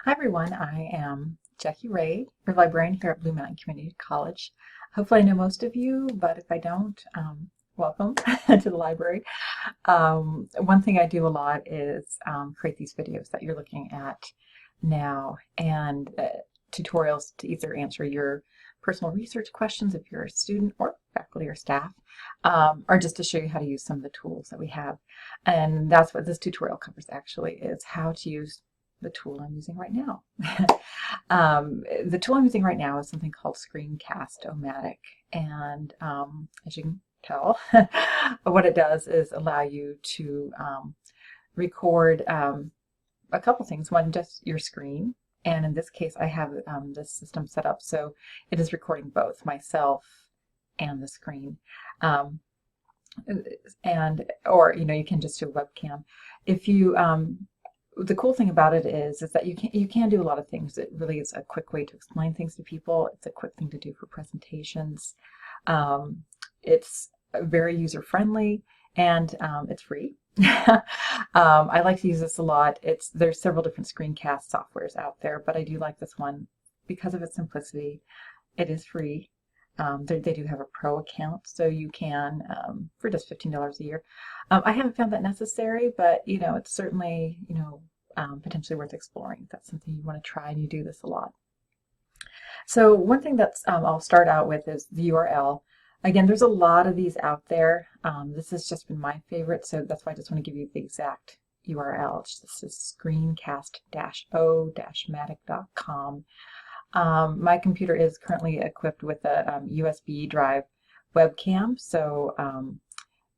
Hi everyone, I am Jackie Ray, your librarian here at Blue Mountain Community College. Hopefully I know most of you, but if I don't, welcome to the library. One thing I do a lot is create these videos that you're looking at now and tutorials to either answer your personal research questions if you're a student or faculty or staff, or just to show you how to use some of the tools that we have. And that's what this tutorial covers actually, is how to use the tool I'm using right now. The tool I'm using right now is something called Screencast-O-Matic, and as you can tell, what it does is allow you to record a couple things. One, just your screen, and in this case I have this system set up so it is recording both myself and the screen. Or you can just do a webcam. If you the cool thing about it is that you can do a lot of things. It really is a quick way to explain things to people. It's a quick thing to do for presentations. It's very user-friendly, and it's free. I like to use this a lot. There's several different screencast softwares out there, but I do like this one because of its simplicity. It is free. They do have a pro account, so you can, for just $15 a year. I haven't found that necessary, but it's certainly potentially worth exploring if that's something you want to try and you do this a lot. So one thing that's I'll start out with is the URL. Again, there's a lot of these out there. This has just been my favorite, so that's why I just want to give you the exact URL. This is screencast-o-matic.com. My computer is currently equipped with a USB drive webcam, so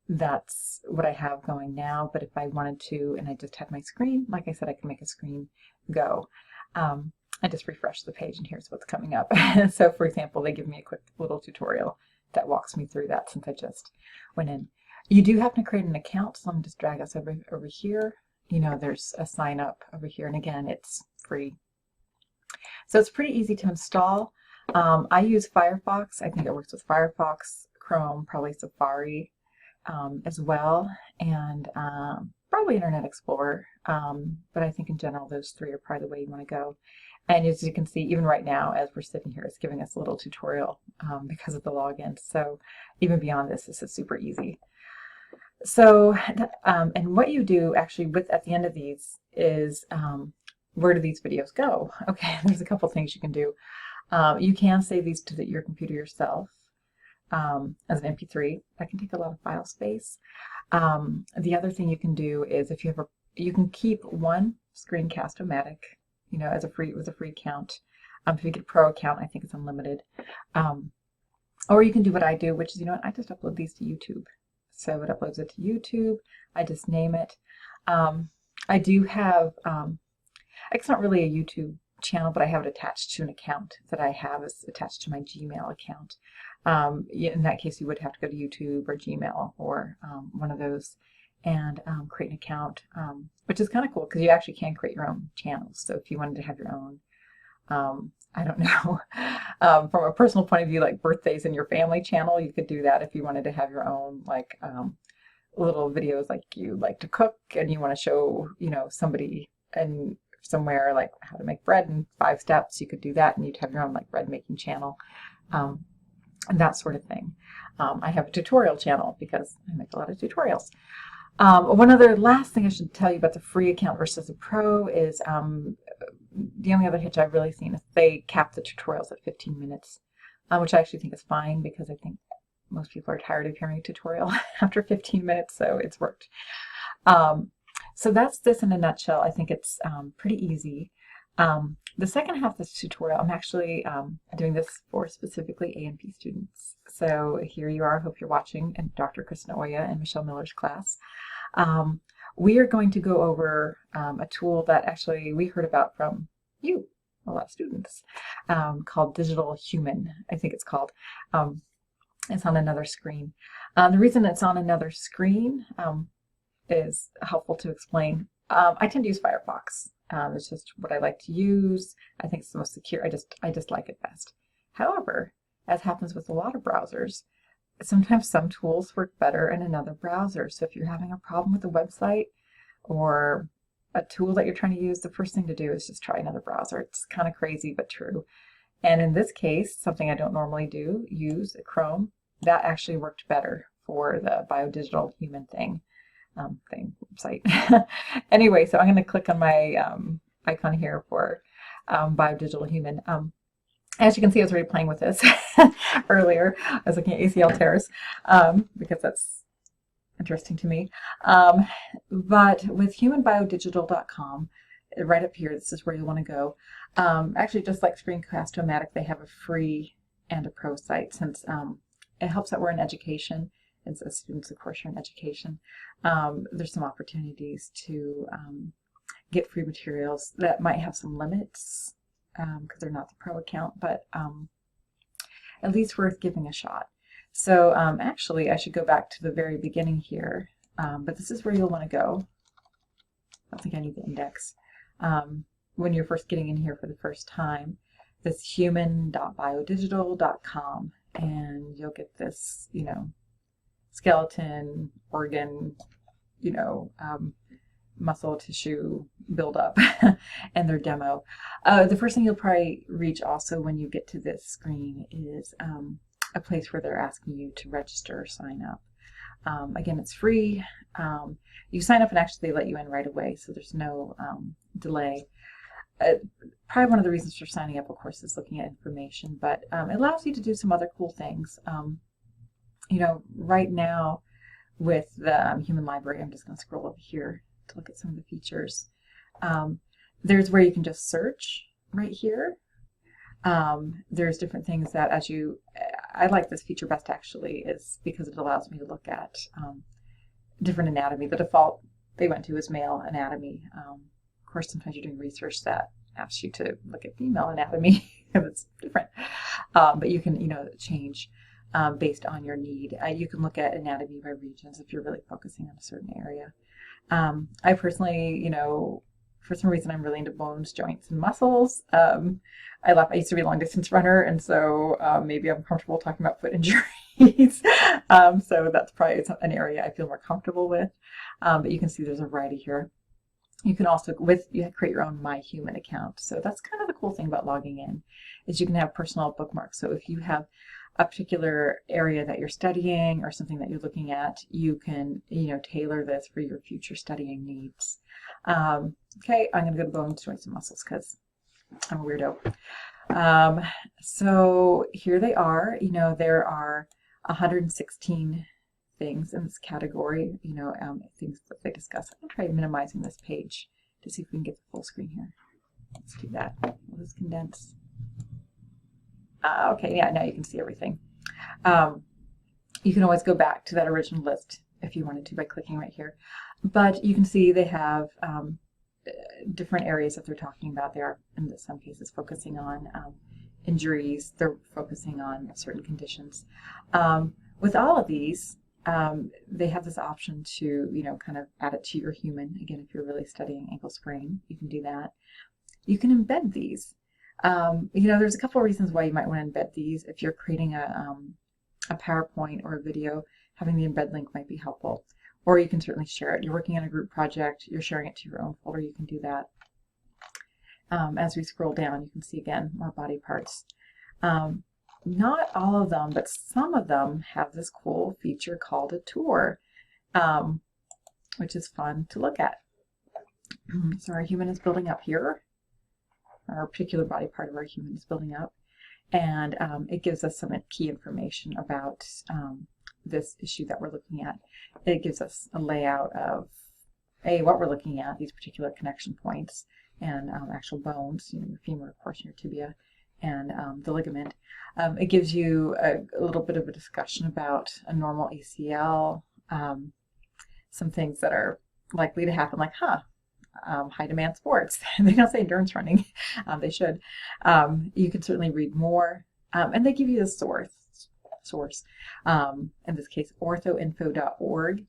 that's what I have going now. But if I wanted to, and I just had my screen, like I said, I can make a screen go. I just refresh the page and here's what's coming up. So for example, they give me a quick little tutorial that walks me through that since I just went in. You do have to create an account, so I'm going to just drag us over here. There's a sign up over here, and again, it's free. So it's pretty easy to install. I use Firefox. I think it works with Firefox, Chrome, probably Safari as well, and probably Internet Explorer. But I think in general, those three are probably the way you want to go. And as you can see, even right now, as we're sitting here, it's giving us a little tutorial because of the login. So even beyond this is super easy. So, and what you do actually at the end of these is, where do these videos go? Okay, there's a couple things you can do. You can save these to your computer yourself as an MP3. That can take a lot of file space. The other thing you can do is you can keep one Screencast-O-Matic, with a free account. If you get a pro account, I think it's unlimited. Or you can do what I do, which is, I just upload these to YouTube. So it uploads it to YouTube. I just name it. I do have, it's not really a YouTube channel, but I have it attached to an account that I have is attached to my Gmail account. In that case, you would have to go to YouTube or Gmail or one of those and create an account, which is kind of cool because you actually can create your own channels. So if you wanted to have your own, I don't know, from a personal point of view, like birthdays in your family channel, you could do that if you wanted to have your own, like little videos, like you like to cook and you want to show, somebody and somewhere like how to make bread in 5 steps. You could do that, and you'd have your own like bread making channel, and that sort of thing. I have a tutorial channel because I make a lot of tutorials. One other last thing I should tell you about the free account versus the pro is the only other hitch I've really seen is they cap the tutorials at 15 minutes, which I actually think is fine because I think most people are tired of hearing a tutorial after 15 minutes, so it's worked. So that's this in a nutshell. I think it's pretty easy. The second half of this tutorial, I'm actually doing this for specifically A&P students. So here you are, I hope you're watching, and Dr. Kristen Oya and Michelle Miller's class. We are going to go over a tool that actually we heard about from you, a lot of students, called Digital Human, I think it's called. It's on another screen. The reason it's on another screen is helpful to explain. I tend to use Firefox. It's just what I like to use. I think it's the most secure. I just like it best. However, as happens with a lot of browsers, sometimes some tools work better in another browser. So if you're having a problem with a website or a tool that you're trying to use, the first thing to do is just try another browser. It's kind of crazy, but true. And in this case, something I don't normally use Chrome, that actually worked better for the Biodigital human site. Anyway, so I'm going to click on my icon here for Biodigital human. As you can see, I was already playing with this earlier. I was looking at ACL tears because that's interesting to me. But with humanbiodigital.com, right up here, this is where you want to go. Actually, just like Screencast-O-Matic, they have a free and a pro site, since it helps that we're in education. And as students, of course, are in education. There's some opportunities to get free materials that might have some limits because they're not the pro account, but at least worth giving a shot. So actually, I should go back to the very beginning here, but this is where you'll want to go. I don't think I need the index. When you're first getting in here for the first time, this human.biodigital.com, and you'll get this, skeleton, organ, muscle tissue buildup and their demo. The first thing you'll probably reach also when you get to this screen is a place where they're asking you to register or sign up. Again, it's free. You sign up and actually they let you in right away, so there's no delay. Probably one of the reasons for signing up, of course, is looking at information, but it allows you to do some other cool things. Right now with the Human Library, I'm just going to scroll over here to look at some of the features. There's where you can just search right here. There's different things that I like this feature best actually, is because it allows me to look at different anatomy. The default they went to is male anatomy. Of course, sometimes you're doing research that asks you to look at female anatomy if it's different. But you can, change based on your need. You can look at anatomy by regions if you're really focusing on a certain area. I personally, for some reason, I'm really into bones, joints, and muscles. I used to be a long distance runner, and so maybe I'm comfortable talking about foot injuries. So that's probably an area I feel more comfortable with. But you can see there's a variety here. You can also create your own My Human account. So that's kind of the cool thing about logging in, is you can have personal bookmarks. So if you have a particular area that you're studying or something that you're looking at, you can, tailor this for your future studying needs. Okay, I'm going to go to bones, joints, and muscles because I'm a weirdo. So here they are. There are 116 things in this category, things that they discuss. I'm going to try minimizing this page to see if we can get the full screen here. Let's do that. Let's condense. Okay, yeah, now you can see everything. You can always go back to that original list if you wanted to by clicking right here. But you can see they have different areas that they're talking about. They are, in some cases, focusing on injuries. They're focusing on certain conditions. With all of these, they have this option to, kind of add it to your human. Again, if you're really studying ankle sprain, you can do that. You can embed these. There's a couple of reasons why you might want to embed these. If you're creating a PowerPoint or a video, having the embed link might be helpful. Or you can certainly share it. You're working on a group project, you're sharing it to your own folder, you can do that. As we scroll down, you can see again more body parts. Not all of them, but some of them have this cool feature called a tour, which is fun to look at. So our human is building up here. Our particular body part of our human is building up, and it gives us some key information about this issue that we're looking at. It gives us a layout of what we're looking at, these particular connection points, and actual bones, your femur, of course, your tibia, and the ligament. It gives you a little bit of a discussion about a normal ACL, some things that are likely to happen, like, high demand sports. They don't say endurance running. They should. You can certainly read more. And they give you the source. In this case, orthoinfo.org,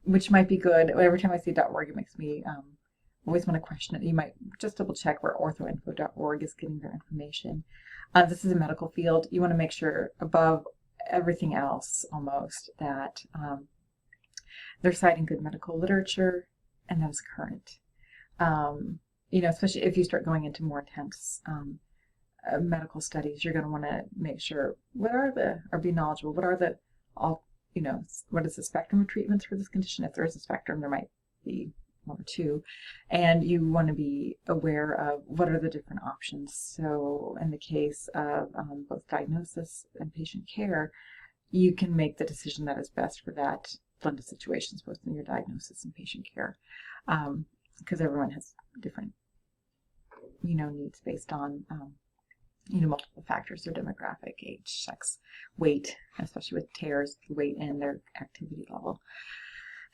which might be good. Every time I see .org, it makes me always want to question it. You might just double check where orthoinfo.org is getting their information. This is a medical field. You want to make sure above everything else almost that they're citing good medical literature, and that is current. Especially if you start going into more intense medical studies, you're going to want to make sure or be knowledgeable. What are the all, what is the spectrum of treatments for this condition? If there is a spectrum, there might be one or two, and you want to be aware of what are the different options. So in the case of both diagnosis and patient care, you can make the decision that is best for that blend of situations, both in your diagnosis and patient care, because everyone has different needs based on multiple factors: their demographic, age, sex, weight, especially with tears, weight and their activity level.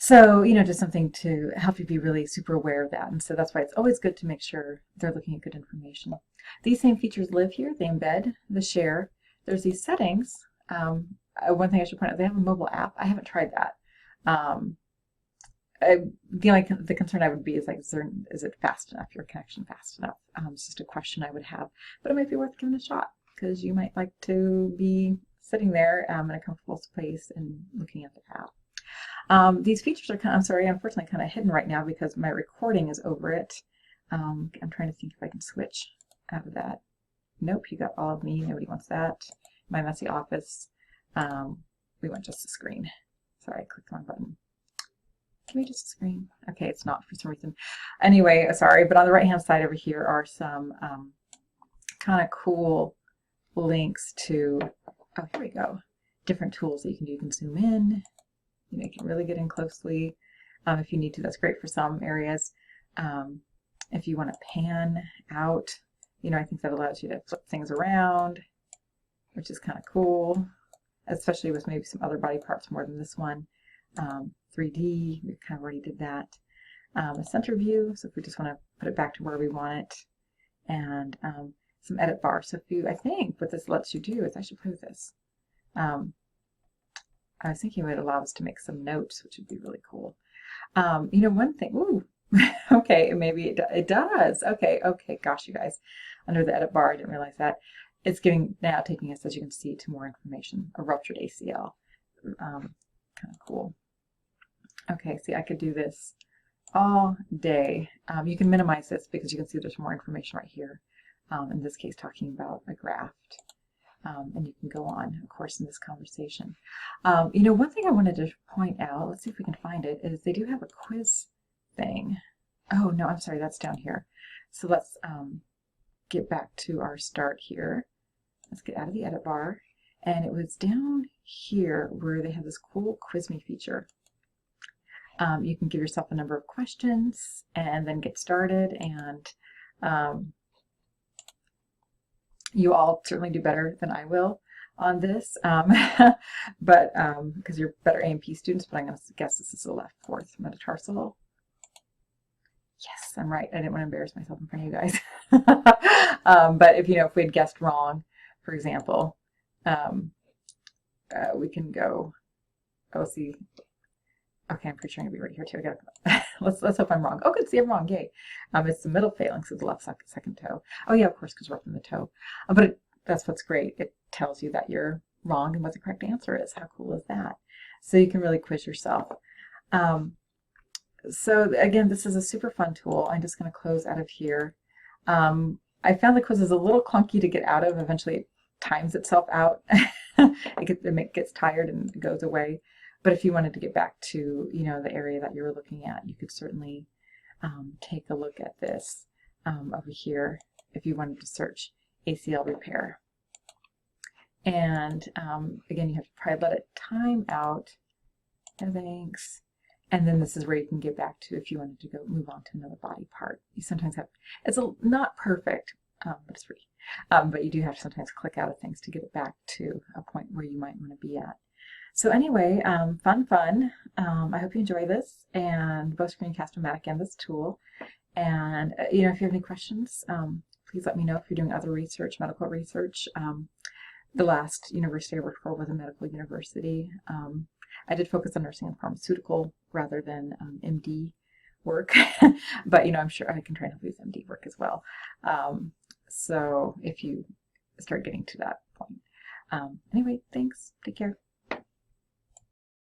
So, just something to help you be really super aware of that. And so that's why it's always good to make sure they're looking at good information. These same features live here. They embed the share. There's these settings. One thing I should point out, they have a mobile app. I haven't tried that. The concern I would be is is it fast enough? Your connection fast enough? It's just a question I would have, but it might be worth giving a shot because you might like to be sitting there in a comfortable place and looking at the app. These features are unfortunately kind of hidden right now because my recording is over it. I'm trying to think if I can switch out of that. Nope, you got all of me. Nobody wants that. My messy office. We want just a screen. Sorry, I clicked the wrong button. Give me just a screen. Okay, it's not for some reason. Anyway, sorry, but on the right-hand side over here are some kind of cool links to, oh, here we go, different tools that you can do. You can zoom in. You can really get in closely if you need to. That's great for some areas. If you want to pan out, I think that allows you to flip things around, which is kind of cool, especially with maybe some other body parts more than this one. 3D, we kind of already did that. A center view, so if we just want to put it back to where we want it, and some edit bar. So I think what this lets you do is, I should play with this. I was thinking it would allow us to make some notes, which would be really cool. One thing, ooh, okay, maybe it does. Okay, gosh, you guys, under the edit bar, I didn't realize that. It's now taking us, as you can see, to more information. A ruptured ACL. Kind of cool. Okay, see, I could do this all day. You can minimize this because you can see there's more information right here. In this case, talking about a graft. And you can go on, of course, in this conversation. One thing I wanted to point out, let's see if we can find it, is they do have a quiz thing. Oh, no, I'm sorry, that's down here. So let's get back to our start here. Let's get out of the edit bar. And it was down here where they have this cool Quiz Me feature. You can give yourself a number of questions and then get started, and you all certainly do better than I will on this, but because you're better A&P students, but I'm going to guess this is the left fourth metatarsal. Yes, I'm right. I didn't want to embarrass myself in front of you guys. But if we had guessed wrong, for example, we can go, see. Okay, I'm pretty sure I'm gonna be right here too. I gotta let's hope I'm wrong. Oh, good, see, I'm wrong. Yay! It's the middle phalanx of the left second toe. Oh yeah, of course, because we're up in the toe. But that's what's great. It tells you that you're wrong and what the correct answer is. How cool is that? So you can really quiz yourself. So again, this is a super fun tool. I'm just going to close out of here. I found the quiz is a little clunky to get out of. Eventually, it times itself out. it gets tired and it goes away. But if you wanted to get back to, the area that you were looking at, you could certainly take a look at this over here if you wanted to search ACL repair. And again, you have to probably let it time out. Thanks. And then this is where you can get back to if you wanted to move on to another body part. You sometimes have, it's not perfect, but it's free. But you do have to sometimes click out of things to get it back to a point where you might want to be at. So anyway, fun. I hope you enjoy this, and both Screencast-O-Matic and this tool. And if you have any questions, please let me know if you're doing other research, medical research. The last university I worked for was a medical university. I did focus on nursing and pharmaceutical rather than MD work, but I'm sure I can try and help you with MD work as well. So if you start getting to that point. Anyway, thanks. Take care.